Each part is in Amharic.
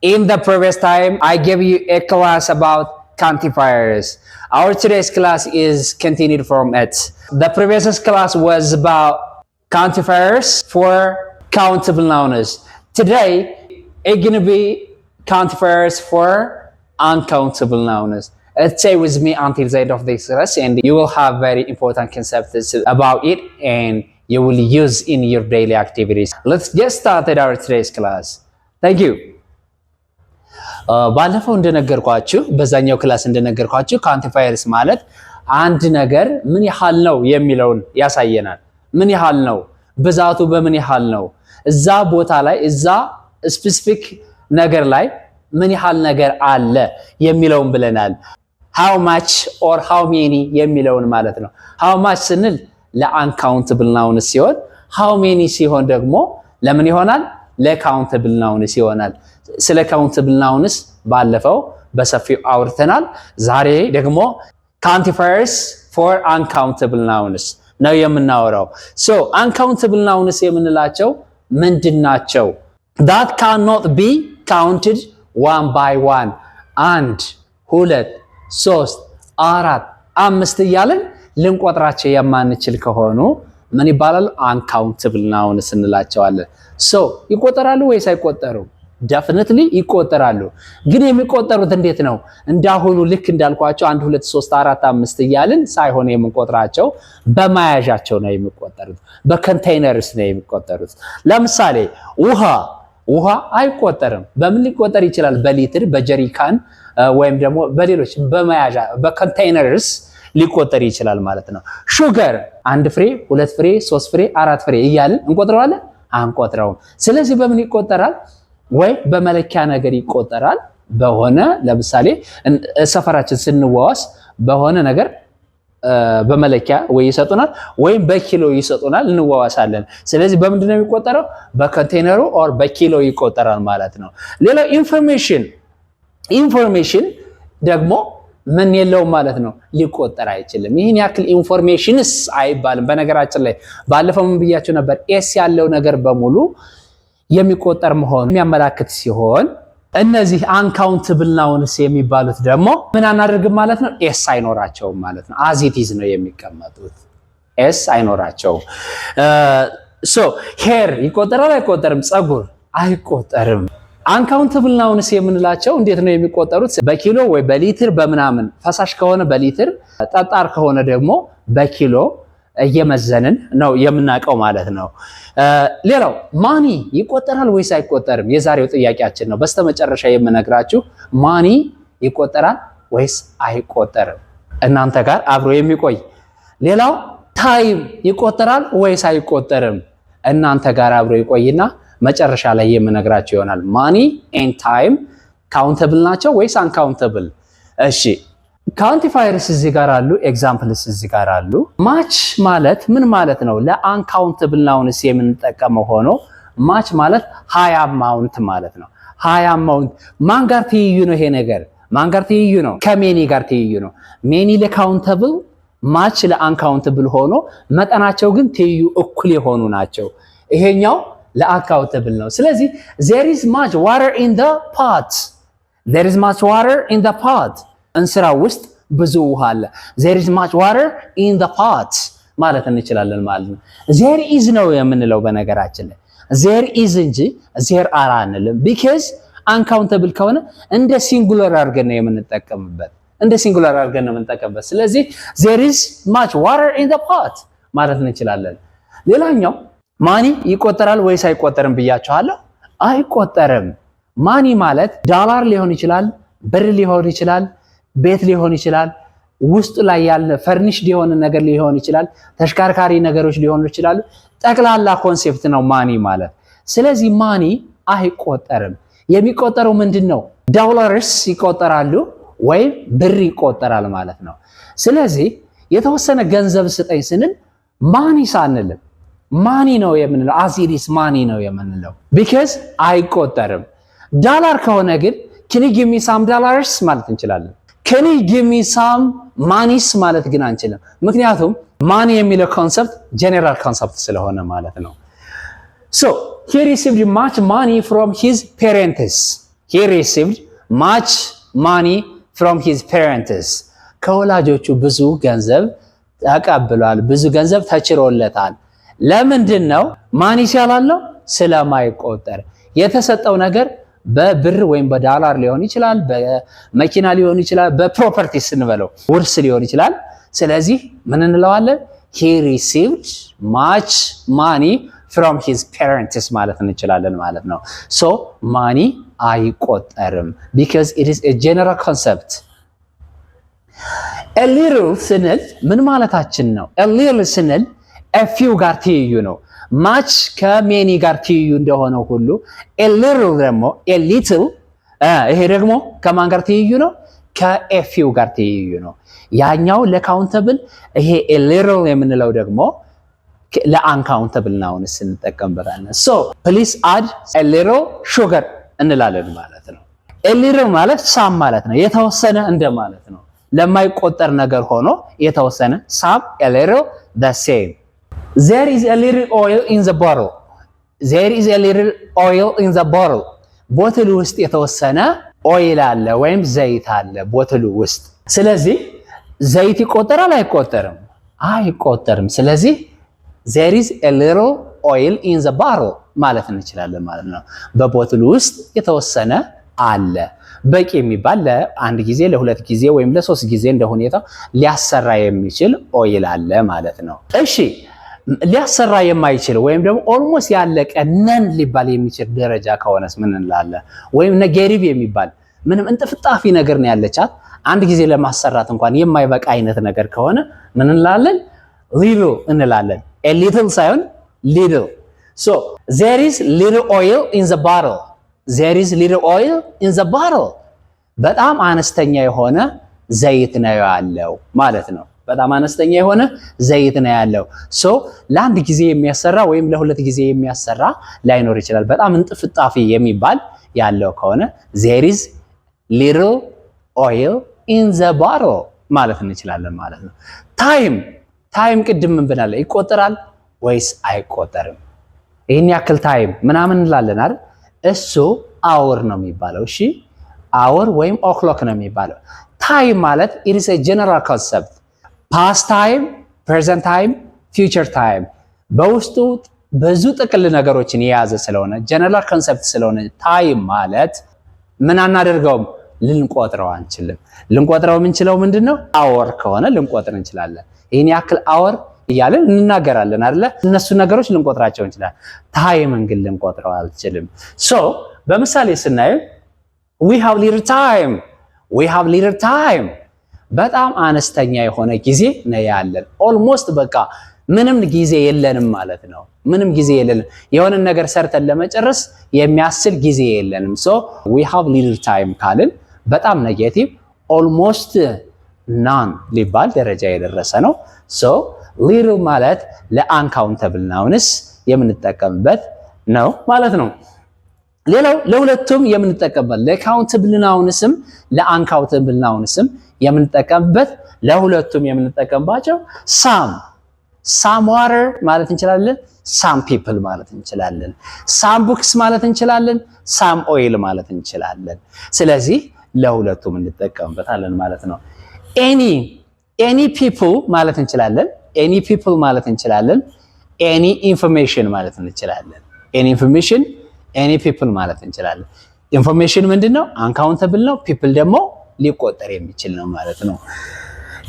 In the previous time, I gave you a class about quantifiers. Our today's class is continued from it. The previous class was about quantifiers for countable nouns. Today, it's going to be quantifiers for uncountable nouns. Stay with me until the end of this class and you will have very important concepts about it and you will use in your daily activities. Let's get started our today's class. Thank you. ባለፈው እንደነገርኳችሁ በዛኛው ክላስ እንደነገርኳችሁ ኳንቲፋየርስ ማለት አንድ ነገር ምን ያህል ነው የሚለውን ያሳየናል። ምን ያህል ነው፣ ብዛቱ በምን ያህል ነው፣ እዛ ቦታ ላይ እዛ ስፔሲፊክ ነገር ላይ ምን ያህል ነገር አለ የሚለውን ብለናል። how much or how many የሚለውን ማለት ነው። how much ስንል ለአንካውንተብል ናውን ሲሆን how many ሲሆን ደግሞ ለምን ይሆናል? ለካውንተብል ናውንስ ይሆናል። ስለ ካውንተብል ናውንስ ባለፈው በሰፊው አውርተናል። ዛሬ ደግሞ quantifiers for uncountable nouns ነው የምናወራው። so uncountable nouns የምንላቸው ምንድናቸው? that cannot be counted one by one አንድ ሁለት ሶስት አራት አምስት እያለን ልንቆጥራቸው የማንችል ከሆኑ ምን ይባላል? uncountable nouns እንላቸዋለን። so ይቆጠራሉ ወይስ አይቆጠሩም? definitely ይቆጠራሉ። ግን የሚቆጠሩት እንዴት ነው? እንዳሁኑ ልክ እንዳልኳቸው 1 2 3 4 5 እያልን ሳይሆን የምንቆጥራቸው በመያዣቸው ነው የሚቆጠሩት። በኮንቴይነርስ ነው የሚቆጠሩት። ለምሳሌ ውሃ አይቆጠርም። በምን ሊቆጠር ይችላል? በሊትር፣ በጀሪካን ወይም ደግሞ በሌሎች በመያዣ በኮንቴይነርስ ሊቆጠር ይችላል ማለት ነው። ሹገር 1 ፍሬ 2 ፍሬ 3 ፍሬ 4 ፍሬ እያልን እንቆጥረዋለን? አንቆጥረውም። ስለዚህ በምን ይቆጠራል? ወይ በመለኪያ ነገር ይቆጠራል። በሆነ ለምሳሌ ሰፈራችን ስንዋዋስ በሆነ ነገር በመለኪያ ወይ ይሰጡናል ወይም በኪሎ ይሰጡናል፣ እንዋዋሳለን። ስለዚህ በምንድን ነው የሚቆጠረው? በኮንቴይነሩ ኦር በኪሎ ይቆጠራል ማለት ነው። ሌላው ኢንፎርሜሽን ደግሞ ምን የለውም ማለት ነው፣ ሊቆጠር አይችልም። ይህን ያክል ኢንፎርሜሽንስ አይባልም። በነገራችን ላይ ባለፈው ምን ብያችሁ ነበር? ኤስ ያለው ነገር በሙሉ የሚቆጠር መሆኑን የሚያመላክት ሲሆን እነዚህ አንካውንተብል ናውንስ የሚባሉት ደግሞ ምን አናደርግም ማለት ነው፣ ኤስ አይኖራቸውም ማለት ነው። as it is ነው የሚቀመጡት፣ ኤስ አይኖራቸውም። so hair ይቆጠራል አይቆጠርም? ፀጉር አይቆጠርም። አንካውንተብል ናውንስ የምንላቸው እንዴት ነው የሚቆጠሩት? በኪሎ ወይ በሊትር በምናምን፣ ፈሳሽ ከሆነ በሊትር፣ ጠጣር ከሆነ ደግሞ በኪሎ እየመዘንን ነው የምናቀው ማለት ነው። ሌላው ማኒ ይቆጠራል ወይስ አይቆጠርም? የዛሬው ጥያቄያችን ነው። በስተመጨረሻ የምነግራችሁ ማኒ ይቆጠራል ወይስ አይቆጠርም እናንተ ጋር አብሮ የሚቆይ። ሌላው ታይም ይቆጠራል ወይስ አይቆጠርም እናንተ ጋር አብሮ ይቆይና መጨረሻ ላይ የምነግራችሁ ይሆናል። ማኒ ኤንድ ታይም ካውንተብል ናቸው ወይስ አንካውንተብል? እሺ ኳንቲፋየርስ እዚህ ጋር አሉ፣ ኤግዛምፕልስ እዚህ ጋር አሉ። ማች ማለት ምን ማለት ነው? ለአንካውንተብል ናውንስ የምንጠቀመው ሆኖ ማች ማለት ሃይ አማውንት ማለት ነው። ሃይ አማውንት ማን ጋር ትይዩ ነው? ይሄ ነገር ማን ጋር ትይዩ ነው? ከሜኒ ጋር ትይዩ ነው። ሜኒ ለካውንተብል፣ ማች ለአንካውንተብል ሆኖ መጠናቸው ግን ትይዩ እኩል የሆኑ ናቸው። ይሄኛው ለአንካውንተብል ነው። ስለዚህ there is much water in the pot there is much water in the pot እንስራ ውስጥ ብዙ ውሃ አለ። there is much water in the pot ማለት እንችላለን ማለት ነው። there is ነው የምንለው በነገራችን ላይ there is እንጂ there are አንልም። because uncountable ከሆነ እንደ ሲንጉላር አድርገን ነው የምንጠቀምበት፣ ስለዚህ there is much water in the pot ማለት እንችላለን። ሌላኛው ማኒ ይቆጠራል ወይስ አይቆጠርም ብያችኋለሁ። አይቆጠርም። ማኒ ማለት ዶላር ሊሆን ይችላል፣ ብር ሊሆን ይችላል፣ ቤት ሊሆን ይችላል፣ ውስጥ ላይ ያለ ፈርኒሽድ የሆነ ነገር ሊሆን ይችላል፣ ተሽከርካሪ ነገሮች ሊሆኑ ይችላሉ። ጠቅላላ ኮንሴፕት ነው ማኒ ማለት። ስለዚህ ማኒ አይቆጠርም። የሚቆጠረው ምንድነው? ዶላርስ ይቆጠራሉ ወይም ብር ይቆጠራል ማለት ነው። ስለዚህ የተወሰነ ገንዘብ ስጠኝ ስንል ማኒ ሳንልም ማኒ ነው የምንለው፣ አዚሪስ ማኒ ነው የምንለው because አይቆጠርም። ዶላር ከሆነ ግን can you give me some dollars ማለት እንችላለን። can you give me some monies ማለት ግን አንችልም። ምክንያቱም ማኒ የሚለው ኮንሰፕት ጀነራል ኮንሰፕት ስለሆነ ማለት ነው። so he received much money from his parents he received much money from his parents ከወላጆቹ ብዙ ገንዘብ ተቀብሏል ብዙ ገንዘብ ተችሮለታል ለምንድን ነው ማኒ ሲያላለው ስለማይቆጠር የተሰጠው ነገር በብር ወይም በዶላር ሊሆን ይችላል በመኪና ሊሆን ይችላል በፕሮፐርቲስ እንበለው ውርስ ሊሆን ይችላል ስለዚህ ምን እንለዋለን he received much money from his parents ማለት እንችላለን ማለት ነው so money አይቆጠርም because it is a general concept a little ስንል ምን ማለታችን ነው a little ስንል a few ጋር ትይዩ ነው much ከmany ጋር ትይዩ እንደሆነው ሁሉ a little ደግሞ a little ይሄ ደግሞ ከማን ጋር ትይዩ ነው ከa few ጋር ትይዩ ነው ያኛው ለካውንተብል ይሄ a little የምንለው ደግሞ ለአንካውንተብል ናውንስ እንጠቀምበታለን so please add a little sugar እንላለን ማለት ነው a little ማለት some ማለት ነው የተወሰነ እንደማለት ነው ለማይቆጠር ነገር ሆኖ የተወሰነ some a little the same there is a little oil in the bottle there is a little oil in the bottle ቦትሉ ውስጥ የተወሰነ ኦይል አለ ወይም ዘይት አለ ቦትሉ ውስጥ ስለዚህ ዘይት ይቆጠራል አይቆጠርም አይቆጠርም ስለዚህ there is a little oil in the bottle ማለት እንችላለን ማለት ነው በቦትሉ ውስጥ የተወሰነ አለ በቂ የሚባል ለአንድ ጊዜ ለሁለት ጊዜ ወይም ለሶስት ጊዜ እንደሁኔታው ሊያሰራ የሚችል ኦይል አለ ማለት ነው እሺ ሊያሰራ የማይችል ወይም ደግሞ ኦልሞስት ያለቀ ነን ሊባል የሚችል ደረጃ ከሆነስ ምን እንላለን ወይም ኔጌቲቭ የሚባል ምንም እንጥፍጣፊ ነገር ነው ያለቻት አንድ ጊዜ ለማሰራት እንኳን የማይበቃ አይነት ነገር ከሆነ ምን እንላለን little እንላለን a little ሳይሆን little so there is little oil in the bottle there is little oil in the bottle በጣም አነስተኛ የሆነ ዘይት ነው ያለው ማለት ነው በጣም አነስተኛ የሆነ ዘይት ነው ያለው so ለአንድ ጊዜ የሚያሰራ ወይም ለሁለት ጊዜ የሚያሰራ ላይኖር ይችላል በጣም እንጥፍጣፊ የሚባል ያለው ከሆነ there is little oil in the bottle ማለት እንችላለን ማለት ነው ታይም ቅድም ምን ብናለ ይቆጠራል ወይስ አይቆጠርም ይሄን ያክል ታይም ምናምን እንላለን አይደል እሱ hour ነው የሚባለው እሺ hour ወይም o'clock ነው የሚባለው ታይም ማለት it is a general concept past time present time future time በውስጡ ብዙ ጥቅል ነገሮችን የያዘ ስለሆነ general concept ስለሆነ ታይም ማለት ምን አናደርገውም ልንቆጥረው አንችልም ልንቆጥረው የምንችለው ምንድነው hour ከሆነ ልንቆጥር እንችላለን ይሄን ያክል hour እያለን እንናገራለን አይደለ እነሱ ነገሮች ልንቆጥራቸው እንችላለን ታይምን ግን ልንቆጥረው አልችልም so በምሳሌ ስናይ we have little time በጣም አነስተኛ የሆነ ጊዜ ነው ያለን almost በቃ ምንም ጊዜ የለንም ማለት ነው ምንም ጊዜ የለንም የሆነ ነገር ሰርተን ለመጨረስ የሚያስችል ጊዜ የለንም so we have little time ካልን በጣም ኔጌቲቭ almost none ሊባል ደረጃ የደረሰ ነው so little ማለት ለአንካውንተብል ናውንስ የምንጠቀምበት ነው ማለት ነው ሌላው ለሁለቱም የምንጠቀምበት ለካውንተብል ናውንስም ለአንካውንተብል ናውንስም የምንጠቀምበት ለሁለቱም የምንጠቀምባቸው some water ማለት እንችላለን some people ማለት እንችላለን some books ማለት እንችላለን some oil ማለት እንችላለን ስለዚህ ለሁለቱም እንጠቀምበታለን ማለት ነው any people ማለት እንችላለን any people ማለት እንችላለን any information ማለት እንችላለን any information any people ማለት እንችላለን information ምንድነው uncountable ነው people ደግሞ ሊቆጠር የሚችል ነው ማለት ነው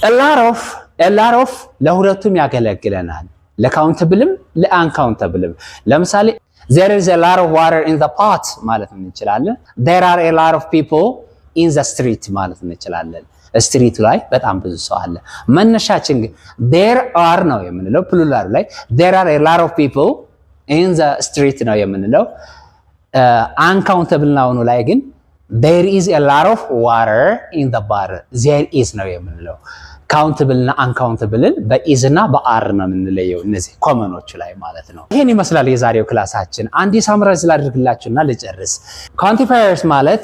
a lot of ለሁለቱም ያገለግለናል ለካውንተብልም ለአንካውንተብልም ለምሳሌ there is a lot of water in the pot ማለት እንችላለን there are a lot of people in the street ማለት እንችላለን ስትሪት ላይ በጣም ብዙ ሰው አለ መነሻችን there are ነው የምንለው ፕሉራል ላይ there are a lot of people in the street ነው የምንለው uncountable ነው ላይ ግን there is a lot of water in the bottle there is ነው የምንለው countable እና uncountable በis እና በr ነው የምንለየው እነዚህ ኮመኖች ላይ ማለት ነው ይሄን ይመስላል የዛሬው ክላሳችን አንድ ሳምራይዝ ላድርግላችሁና ልጨርስ quantifiers ማለት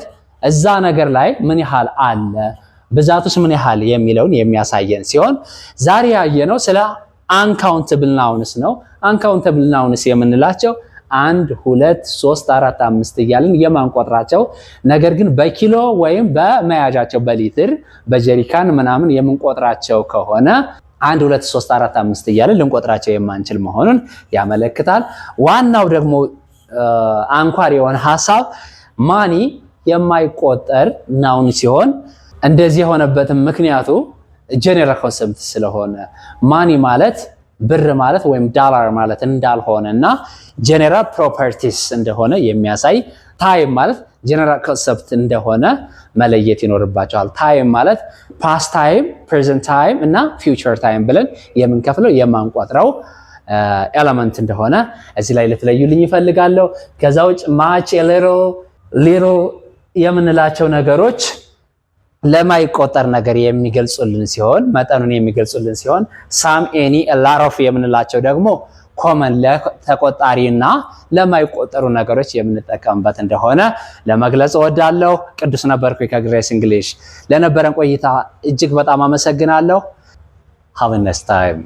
እዛ ነገር ላይ ምን ያህል አለ ብዛቱስ ምን ያህል የሚለውን የሚያሳየን ሲሆን ዛሬ ያየነው ስለ uncountable nouns ነው uncountable nouns የምንላቸው 1 2 3 4 5 እያልን የማንቆጥራቸው ነገር ግን በኪሎ ወይም በመያዣቸው በሊትር በጀሪካን ምናምን የምንቆጥራቸው ከሆነ 1 2 3 4 5 እያልን ልንቆጥራቸው የማንችል መሆኑን ያመለክታል። ዋናው ደግሞ አንኳር የሆነ ሐሳብ ማኒ የማይቆጠር ናውን ሲሆን እንደዚህ የሆነበትም ምክንያቱ ጀነራል ኮንሰፕት ስለሆነ ማኒ ማለት ብር ማለት ወይም ዳላር ማለት እንዳልሆነና ጀነራል ፕሮፐርቲስ እንደሆነ የሚያሳይ ታይም ማለት ጀነራል ኮንሰፕት እንደሆነ መለየት ይኖርባቸዋል። ታይም ማለት ፓስት ታይም፣ ፕሬዘንት ታይም እና ፊውቸር ታይም ብለን የምንከፍለው የማንቆጥረው ኤለመንት እንደሆነ እዚህ ላይ ልትለዩልኝ ይፈልጋለሁ። ከዛ ውጭ ማች፣ ሊሮ የምንላቸው ነገሮች ለማይቆጠር ነገር የሚገልጹልን ሲሆን መጠኑን የሚገልጹልን ሲሆን ሳም፣ ኤኒ፣ ላሮፍ የምንላቸው ደግሞ ኮመን ለተቆጣሪና ለማይቆጠሩ ነገሮች የምንጠቀምበት እንደሆነ ለመግለጽ እወዳለሁ። ቅዱስ ነበርኩ ከግሬስ እንግሊሽ። ለነበረን ቆይታ እጅግ በጣም አመሰግናለሁ። ሃቭ ኤ ናይስ ታይም